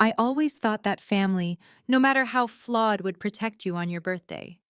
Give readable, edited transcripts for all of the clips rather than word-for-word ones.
I always thought that family, no matter how flawed, would protect you on your birthday.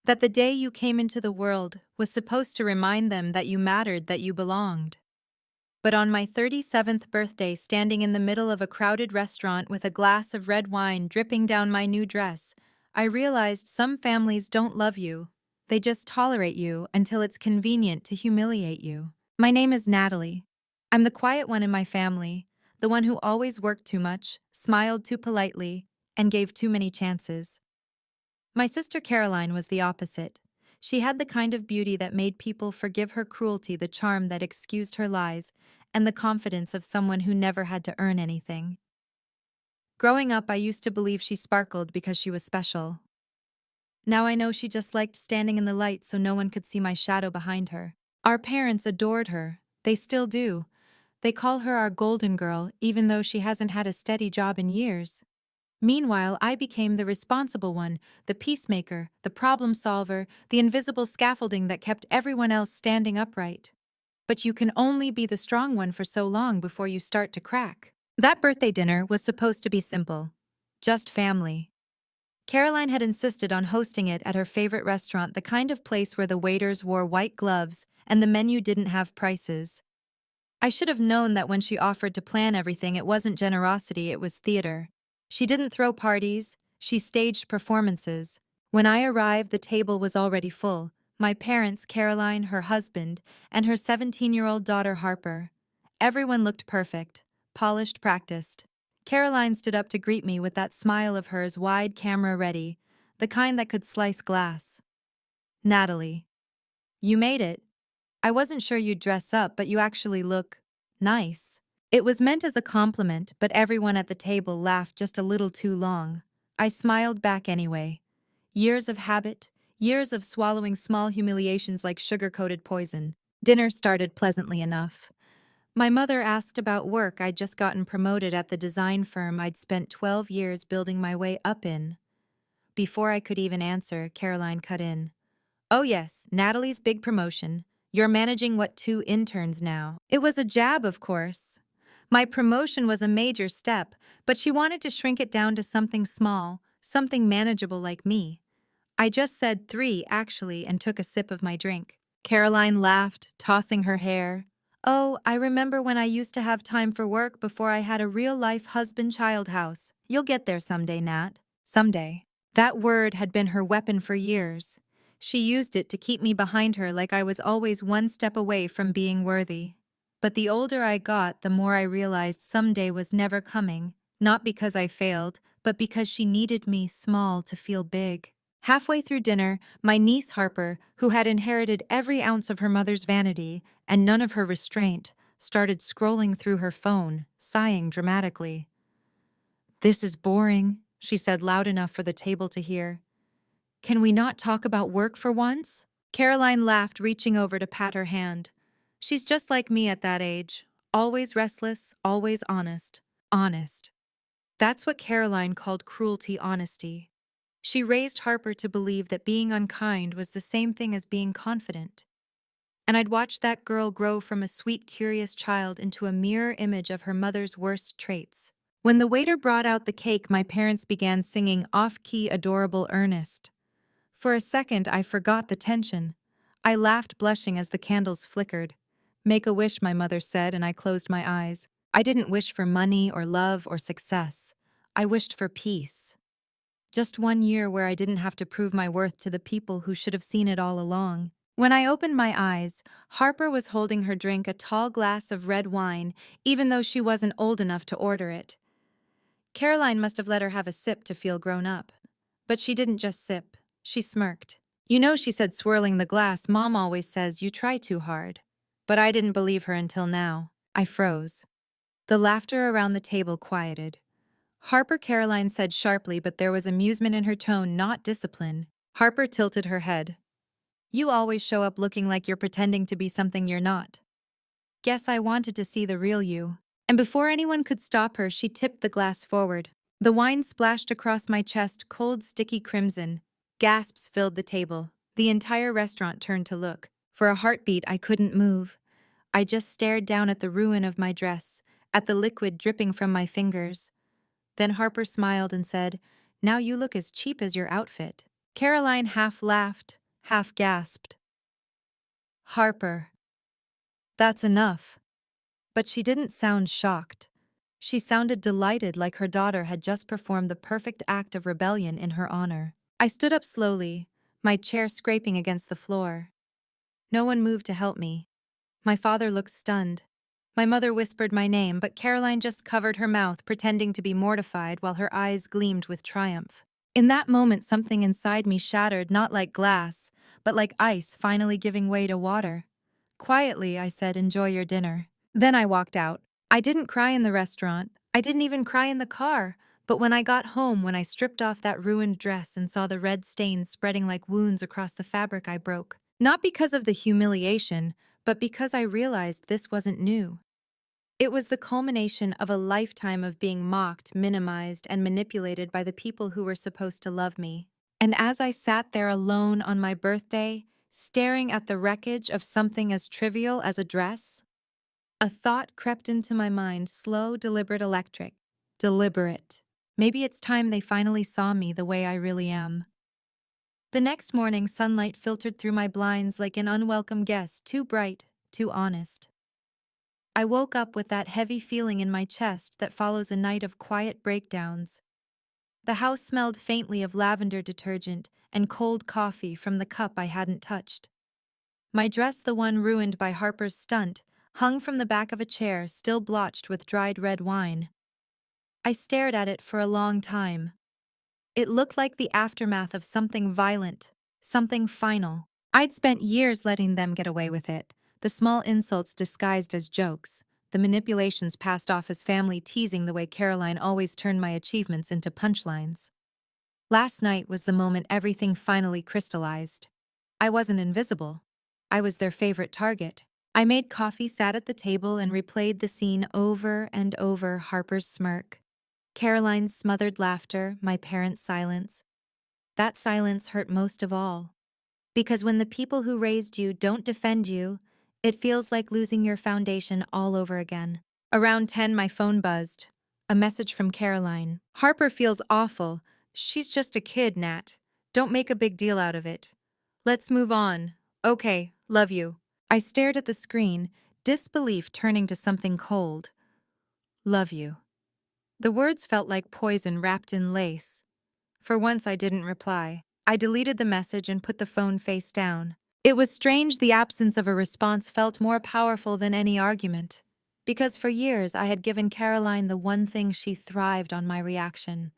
That the day you came into the world was supposed to remind them that you mattered, that you belonged. But on my 37th birthday, standing in the middle of a crowded restaurant with a glass of red wine dripping down my new dress, I realized some families don't love you. They just tolerate you until it's convenient to humiliate you. My name is Natalie. I'm the quiet one in my family, the one who always worked too much, smiled too politely, and gave too many chances. My sister Caroline was the opposite. She had the kind of beauty that made people forgive her cruelty, the charm that excused her lies, and the confidence of someone who never had to earn anything. Growing up, I used to believe she sparkled because she was special. Now I know she just liked standing in the light so no one could see my shadow behind her. Our parents adored her. They still do. They call her our golden girl, even though she hasn't had a steady job in years. Meanwhile, I became the responsible one, the peacemaker, the problem solver, the invisible scaffolding that kept everyone else standing upright. But you can only be the strong one for so long before you start to crack. That birthday dinner was supposed to be simple. Just family. Caroline had insisted on hosting it at her favorite restaurant, the kind of place where the waiters wore white gloves and the menu didn't have prices. I should have known that when she offered to plan everything, it wasn't generosity, it was theater. She didn't throw parties, she staged performances. When I arrived, the table was already full. My parents, Caroline, her husband, and her 17-year-old daughter Harper. Everyone looked perfect, polished, practiced. Caroline stood up to greet me with that smile of hers, wide, camera ready, the kind that could slice glass. Natalie, you made it. I wasn't sure you'd dress up, but you actually look nice. It was meant as a compliment, but everyone at the table laughed just a little too long. I smiled back anyway. Years of habit, years of swallowing small humiliations like sugar-coated poison. Dinner started pleasantly enough. My mother asked about work. I'd just gotten promoted at the design firm I'd spent 12 years building my way up in. Before I could even answer, Caroline cut in. Oh yes, Natalie's big promotion. You're managing what, 2 interns now? It was a jab, of course. My promotion was a major step, but she wanted to shrink it down to something small, something manageable like me. I just said 3, actually, and took a sip of my drink. Caroline laughed, tossing her hair. Oh, I remember when I used to have time for work before I had a real-life husband-child house. You'll get there someday, Nat. Someday. That word had been her weapon for years. She used it to keep me behind her like I was always one step away from being worthy. But the older I got, the more I realized someday was never coming, not because I failed, but because she needed me small to feel big. Halfway through dinner, my niece Harper, who had inherited every ounce of her mother's vanity and none of her restraint, started scrolling through her phone, sighing dramatically. "This is boring," she said loud enough for the table to hear. "Can we not talk about work for once?" Caroline laughed, reaching over to pat her hand. She's just like me at that age. Always restless, always honest. Honest. That's what Caroline called cruelty honesty. She raised Harper to believe that being unkind was the same thing as being confident. And I'd watched that girl grow from a sweet, curious child into a mirror image of her mother's worst traits. When the waiter brought out the cake, my parents began singing off-key, adorable Ernest. For a second, I forgot the tension. I laughed, blushing as the candles flickered. "Make a wish," my mother said, and I closed my eyes. I didn't wish for money or love or success. I wished for peace. Just 1 year where I didn't have to prove my worth to the people who should have seen it all along. When I opened my eyes, Harper was holding her drink, a tall glass of red wine, even though she wasn't old enough to order it. Caroline must have let her have a sip to feel grown up. But she didn't just sip. She smirked. "You know," she said, swirling the glass, "Mom always says you try too hard." But I didn't believe her until now. I froze. The laughter around the table quieted. "Harper," Caroline said sharply, but there was amusement in her tone, not discipline. Harper tilted her head. "You always show up looking like you're pretending to be something you're not." Guess I wanted to see the real you. And before anyone could stop her, she tipped the glass forward. The wine splashed across my chest, cold, sticky crimson. Gasps filled the table. The entire restaurant turned to look. For a heartbeat, I couldn't move. I just stared down at the ruin of my dress, at the liquid dripping from my fingers. Then Harper smiled and said, "Now you look as cheap as your outfit." Caroline half laughed, half gasped. "Harper, that's enough." But she didn't sound shocked. She sounded delighted, like her daughter had just performed the perfect act of rebellion in her honor. I stood up slowly, my chair scraping against the floor. No one moved to help me. My father looked stunned. My mother whispered my name, but Caroline just covered her mouth, pretending to be mortified while her eyes gleamed with triumph. In that moment, something inside me shattered, not like glass, but like ice finally giving way to water. Quietly, I said, "Enjoy your dinner." Then I walked out. I didn't cry in the restaurant. I didn't even cry in the car. But when I got home, when I stripped off that ruined dress and saw the red stains spreading like wounds across the fabric, I broke. Not because of the humiliation, but because I realized this wasn't new. It was the culmination of a lifetime of being mocked, minimized, and manipulated by the people who were supposed to love me. And as I sat there alone on my birthday, staring at the wreckage of something as trivial as a dress, a thought crept into my mind, slow, deliberate, electric. Deliberate. Maybe it's time they finally saw me the way I really am. The next morning, sunlight filtered through my blinds like an unwelcome guest, too bright, too honest. I woke up with that heavy feeling in my chest that follows a night of quiet breakdowns. The house smelled faintly of lavender detergent and cold coffee from the cup I hadn't touched. My dress, the one ruined by Harper's stunt, hung from the back of a chair, still blotched with dried red wine. I stared at it for a long time. It looked like the aftermath of something violent, something final. I'd spent years letting them get away with it, the small insults disguised as jokes, the manipulations passed off as family teasing, the way Caroline always turned my achievements into punchlines. Last night was the moment everything finally crystallized. I wasn't invisible. I was their favorite target. I made coffee, sat at the table, and replayed the scene over and over: Harper's smirk, Caroline's smothered laughter, my parents' silence. That silence hurt most of all. Because when the people who raised you don't defend you, it feels like losing your foundation all over again. Around 10, my phone buzzed. A message from Caroline. "Harper feels awful. She's just a kid, Nat. Don't make a big deal out of it. Let's move on. Okay, love you." I stared at the screen, disbelief turning to something cold. Love you. The words felt like poison wrapped in lace. For once, I didn't reply. I deleted the message and put the phone face down. It was strange, the absence of a response felt more powerful than any argument. Because for years, I had given Caroline the one thing she thrived on: my reaction.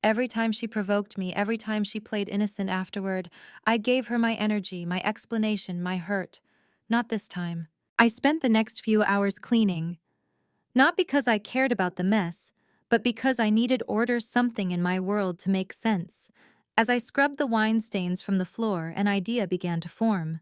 Every time she provoked me, every time she played innocent afterward, I gave her my energy, my explanation, my hurt. Not this time. I spent the next few hours cleaning. Not because I cared about the mess, but because I needed order, something in my world to make sense. As I scrubbed the wine stains from the floor, an idea began to form.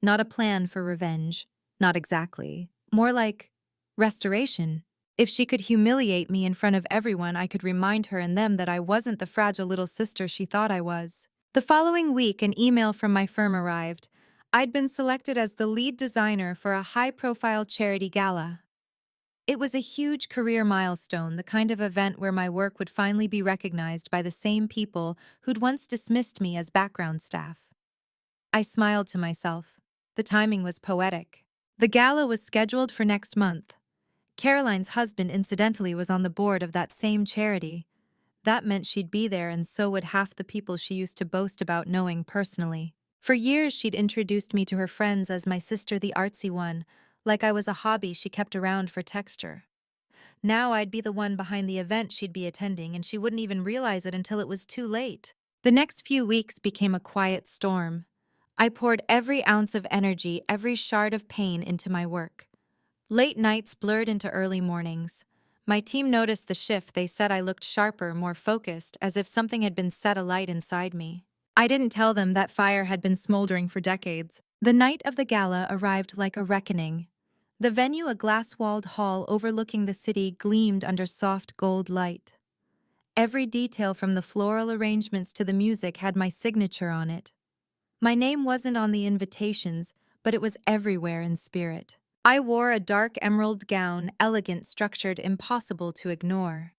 Not a plan for revenge. Not exactly. More like restoration. If she could humiliate me in front of everyone, I could remind her and them that I wasn't the fragile little sister she thought I was. The following week, an email from my firm arrived. I'd been selected as the lead designer for a high-profile charity gala. It was a huge career milestone, the kind of event where my work would finally be recognized by the same people who'd once dismissed me as background staff. I smiled to myself. The timing was poetic. The gala was scheduled for next month. Caroline's husband, incidentally, was on the board of that same charity. That meant she'd be there, and so would half the people she used to boast about knowing personally. For years, she'd introduced me to her friends as my sister, the artsy one, like I was a hobby she kept around for texture. Now I'd be the one behind the event she'd be attending, and she wouldn't even realize it until it was too late. The next few weeks became a quiet storm. I poured every ounce of energy, every shard of pain into my work. Late nights blurred into early mornings. My team noticed the shift. They said I looked sharper, more focused, as if something had been set alight inside me. I didn't tell them that fire had been smoldering for decades. The night of the gala arrived like a reckoning. The venue, a glass-walled hall overlooking the city, gleamed under soft gold light. Every detail from the floral arrangements to the music had my signature on it. My name wasn't on the invitations, but it was everywhere in spirit. I wore a dark emerald gown, elegant, structured, impossible to ignore.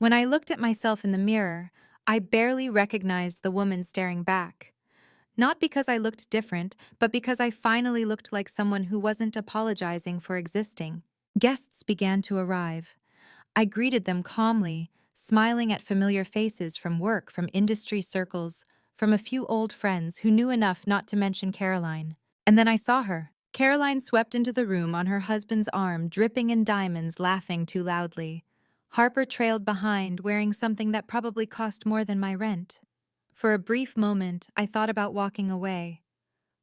When I looked at myself in the mirror, I barely recognized the woman staring back. Not because I looked different, but because I finally looked like someone who wasn't apologizing for existing. Guests began to arrive. I greeted them calmly, smiling at familiar faces from work, from industry circles, from a few old friends who knew enough not to mention Caroline. And then I saw her. Caroline swept into the room on her husband's arm, dripping in diamonds, laughing too loudly. Harper trailed behind, wearing something that probably cost more than my rent. For a brief moment, I thought about walking away.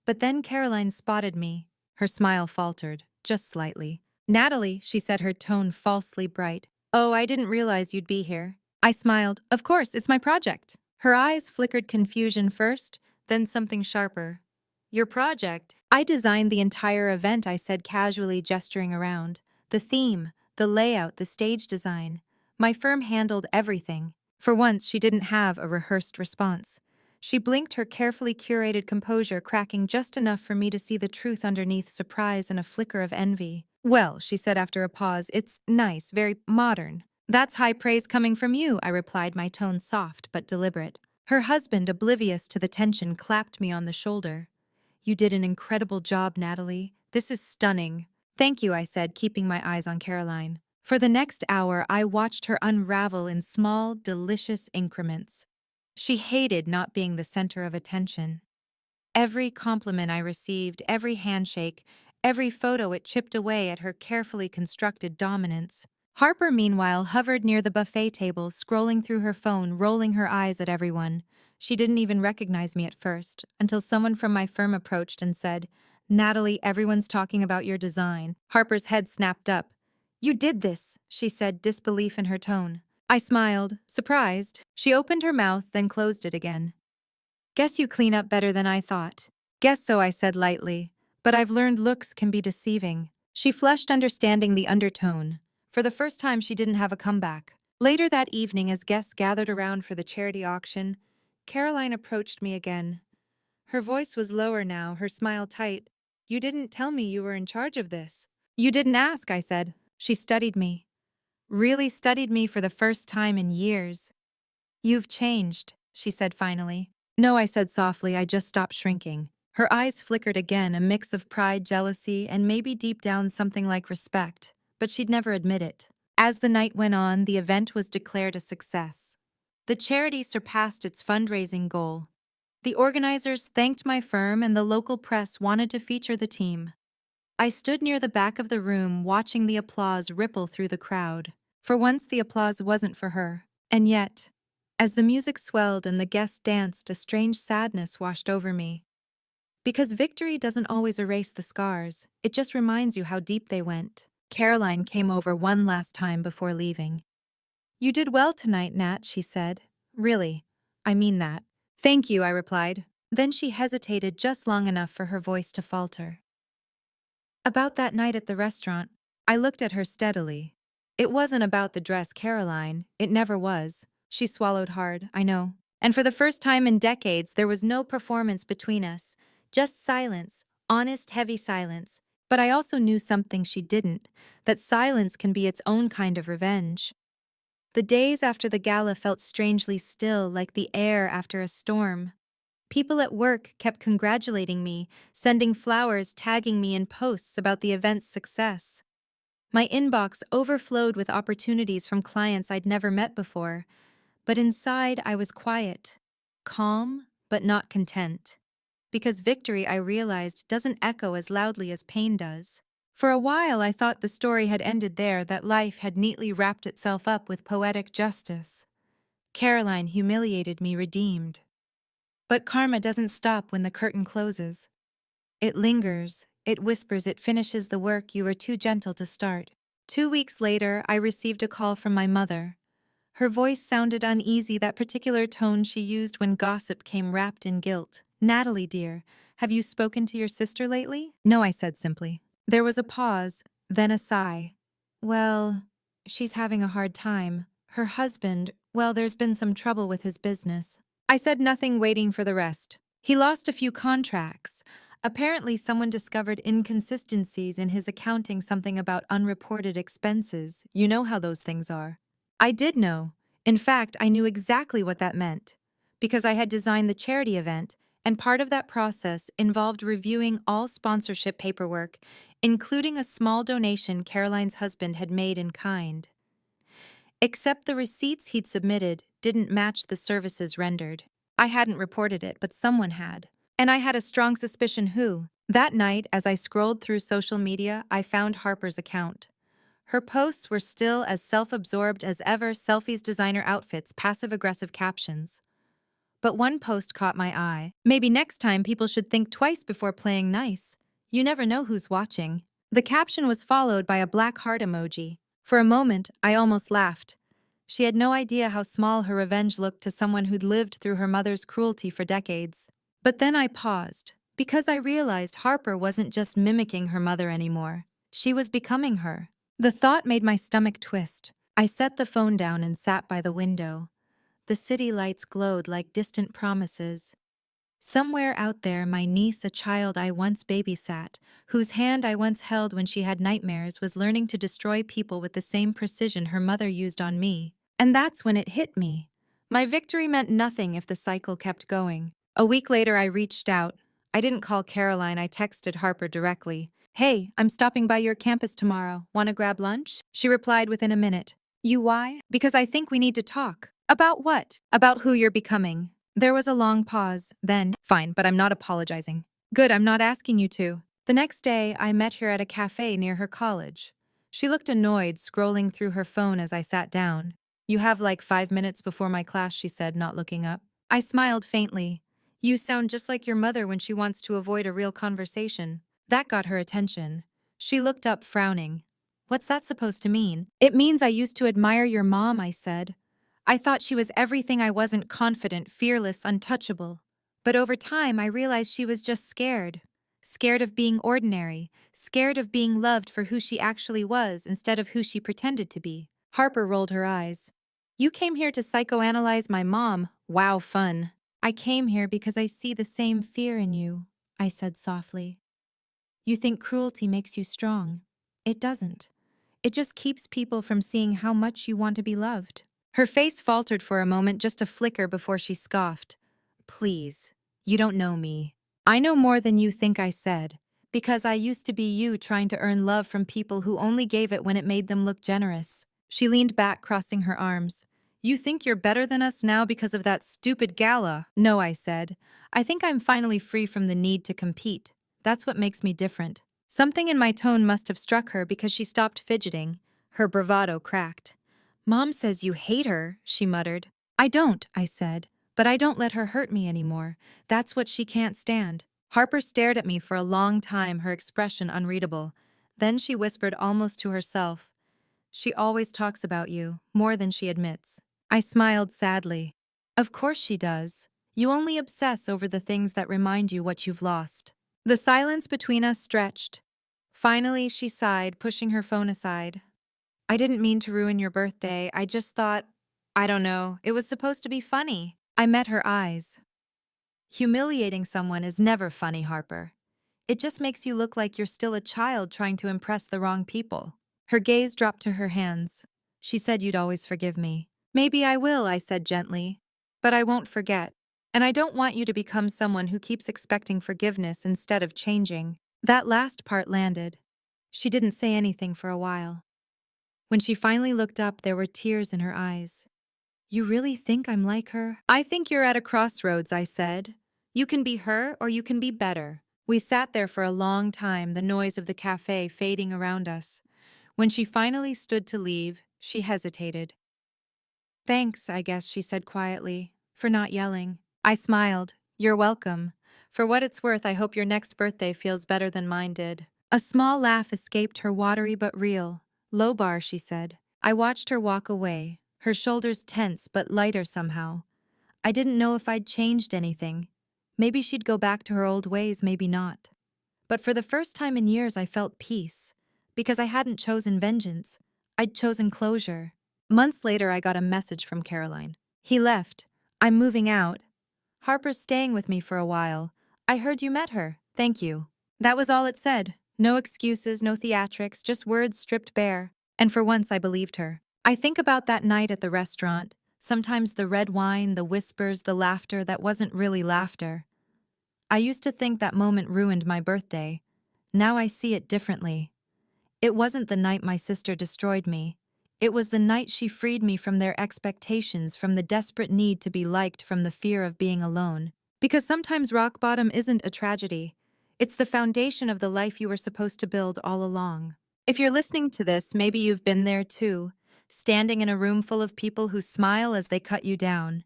But then Caroline spotted me. Her smile faltered, just slightly. "Natalie," she said, her tone falsely bright. "Oh, I didn't realize you'd be here." I smiled. "Of course, it's my project." Her eyes flickered confusion first, then something sharper. "Your project?" "I designed the entire event," I said, casually gesturing around. "The theme, the layout, the stage design. My firm handled everything." For once, she didn't have a rehearsed response. She blinked, her carefully curated composure cracking just enough for me to see the truth underneath surprise and a flicker of envy. "Well," she said after a pause, "it's nice, very modern." "That's high praise coming from you," I replied, my tone soft but deliberate. Her husband, oblivious to the tension, clapped me on the shoulder. "You did an incredible job, Natalie. This is stunning." "Thank you," I said, keeping my eyes on Caroline. For the next hour, I watched her unravel in small, delicious increments. She hated not being the center of attention. Every compliment I received, every handshake, every photo, it chipped away at her carefully constructed dominance. Harper, meanwhile, hovered near the buffet table, scrolling through her phone, rolling her eyes at everyone. She didn't even recognize me at first, until someone from my firm approached and said, "Natalie, everyone's talking about your design." Harper's head snapped up. "You did this," she said, disbelief in her tone. I smiled, surprised. She opened her mouth, then closed it again. "Guess you clean up better than I thought." "Guess so," I said lightly. "But I've learned looks can be deceiving." She flushed, understanding the undertone. For the first time, she didn't have a comeback. Later that evening, as guests gathered around for the charity auction, Caroline approached me again. Her voice was lower now, her smile tight. "You didn't tell me you were in charge of this." "You didn't ask," I said. She studied me. Really studied me for the first time in years. "You've changed," she said finally. "No," I said softly, "I just stopped shrinking." Her eyes flickered again, a mix of pride, jealousy, and maybe deep down something like respect, but she'd never admit it. As the night went on, the event was declared a success. The charity surpassed its fundraising goal. The organizers thanked my firm, and the local press wanted to feature the team. I stood near the back of the room, watching the applause ripple through the crowd. For once, the applause wasn't for her. And yet, as the music swelled and the guests danced, a strange sadness washed over me. Because victory doesn't always erase the scars, it just reminds you how deep they went. Caroline came over one last time before leaving. "You did well tonight, Nat," she said. "Really, I mean that." "Thank you," I replied. Then she hesitated just long enough for her voice to falter. "About that night at the restaurant," I looked at her steadily. "It wasn't about the dress, Caroline. It never was." She swallowed hard, "I know. And for the first time in decades, there was no performance between us. Just silence, honest, heavy silence. But I also knew something she didn't, that silence can be its own kind of revenge." The days after the gala felt strangely still, like the air after a storm. People at work kept congratulating me, sending flowers, tagging me in posts about the event's success. My inbox overflowed with opportunities from clients I'd never met before, but inside I was quiet, calm, but not content. Because victory, I realized, doesn't echo as loudly as pain does. For a while, I thought the story had ended there, that life had neatly wrapped itself up with poetic justice. Caroline, humiliated me, redeemed. But karma doesn't stop when the curtain closes. It lingers, it whispers, it finishes the work you were too gentle to start. 2 weeks later, I received a call from my mother. Her voice sounded uneasy, that particular tone she used when gossip came wrapped in guilt. "Natalie, dear, have you spoken to your sister lately?" "No," I said simply. There was a pause, then a sigh. "Well, she's having a hard time. Her husband, well, there's been some trouble with his business." I said nothing, waiting for the rest. "He lost a few contracts. Apparently someone discovered inconsistencies in his accounting, something about unreported expenses. You know how those things are." I did know. In fact, I knew exactly what that meant, because I had designed the charity event, and part of that process involved reviewing all sponsorship paperwork, including a small donation Caroline's husband had made in kind. Except the receipts he'd submitted didn't match the services rendered. I hadn't reported it, but someone had. And I had a strong suspicion who. That night, as I scrolled through social media, I found Harper's account. Her posts were still as self-absorbed as ever, selfies, designer outfits, passive-aggressive captions. But one post caught my eye. Maybe next time people should think twice before playing nice. You never know who's watching. The caption was followed by a black heart emoji. For a moment, I almost laughed. She had no idea how small her revenge looked to someone who'd lived through her mother's cruelty for decades. But then I paused, because I realized Harper wasn't just mimicking her mother anymore. She was becoming her. The thought made my stomach twist. I set the phone down and sat by the window. The city lights glowed like distant promises. Somewhere out there, my niece, a child I once babysat, whose hand I once held when she had nightmares, was learning to destroy people with the same precision her mother used on me. And that's when it hit me. My victory meant nothing if the cycle kept going. A week later, I reached out. I didn't call Caroline, I texted Harper directly. "Hey, I'm stopping by your campus tomorrow. Want to grab lunch?" She replied within a minute. "You why?" "Because I think we need to talk." "About what?" "About who you're becoming." There was a long pause, then, "Fine, but I'm not apologizing." "Good, I'm not asking you to." The next day, I met her at a cafe near her college. She looked annoyed, scrolling through her phone as I sat down. "You have like 5 minutes before my class," she said, not looking up. I smiled faintly. "You sound just like your mother when she wants to avoid a real conversation." That got her attention. She looked up, frowning. "What's that supposed to mean?" "It means I used to admire your mom," I said. "I thought she was everything I wasn't: confident, fearless, untouchable. But over time, I realized she was just scared. Scared of being ordinary, scared of being loved for who she actually was instead of who she pretended to be." Harper rolled her eyes. "You came here to psychoanalyze my mom. Wow, fun." "I came here because I see the same fear in you," I said softly. "You think cruelty makes you strong. It doesn't. It just keeps people from seeing how much you want to be loved." Her face faltered for a moment, just a flicker before she scoffed. "Please, you don't know me." "I know more than you think," I said, "because I used to be you, trying to earn love from people who only gave it when it made them look generous." She leaned back, crossing her arms. "You think you're better than us now because of that stupid gala?" "No," I said. "I think I'm finally free from the need to compete. That's what makes me different." Something in my tone must have struck her because she stopped fidgeting. Her bravado cracked. "Mom says you hate her," she muttered. "I don't," I said, "but I don't let her hurt me anymore. That's what she can't stand." Harper stared at me for a long time, her expression unreadable. Then she whispered almost to herself, "She always talks about you, more than she admits." I smiled sadly. "Of course she does. You only obsess over the things that remind you what you've lost." The silence between us stretched. Finally, she sighed, pushing her phone aside. "I didn't mean to ruin your birthday. I just thought, I don't know, it was supposed to be funny." I met her eyes. "Humiliating someone is never funny, Harper. It just makes you look like you're still a child trying to impress the wrong people." Her gaze dropped to her hands. "She said you'd always forgive me." "Maybe I will," I said gently. "But I won't forget. And I don't want you to become someone who keeps expecting forgiveness instead of changing." That last part landed. She didn't say anything for a while. When she finally looked up, there were tears in her eyes. "You really think I'm like her?" "I think you're at a crossroads," I said. "You can be her or you can be better." We sat there for a long time, the noise of the cafe fading around us. When she finally stood to leave, she hesitated. "Thanks, I guess," she said quietly, "for not yelling." I smiled. "You're welcome. For what it's worth, I hope your next birthday feels better than mine did." A small laugh escaped her, watery but real. "Low bar," she said. I watched her walk away, her shoulders tense but lighter somehow. I didn't know if I'd changed anything. Maybe she'd go back to her old ways, maybe not. But for the first time in years, I felt peace. Because I hadn't chosen vengeance. I'd chosen closure. Months later, I got a message from Caroline. "He left. I'm moving out. Harper's staying with me for a while. I heard you met her. Thank you." That was all it said. No excuses, no theatrics, just words stripped bare. And for once I believed her. I think about that night at the restaurant, Sometimes the red wine, the whispers, the laughter that wasn't really laughter. I used to think that moment ruined my birthday. Now I see it differently. It wasn't the night my sister destroyed me. It was the night she freed me from their expectations, from the desperate need to be liked, from the fear of being alone. Because sometimes rock bottom isn't a tragedy. It's the foundation of the life you were supposed to build all along. If you're listening to this, maybe you've been there too, standing in a room full of people who smile as they cut you down.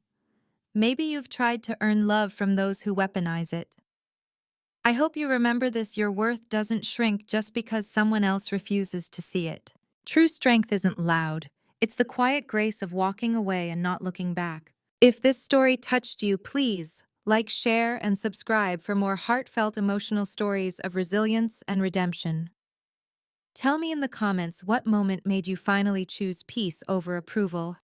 Maybe you've tried to earn love from those who weaponize it. I hope you remember this: your worth doesn't shrink just because someone else refuses to see it. True strength isn't loud, it's the quiet grace of walking away and not looking back. If this story touched you, please like, share, and subscribe for more heartfelt emotional stories of resilience and redemption. Tell me in the comments what moment made you finally choose peace over approval.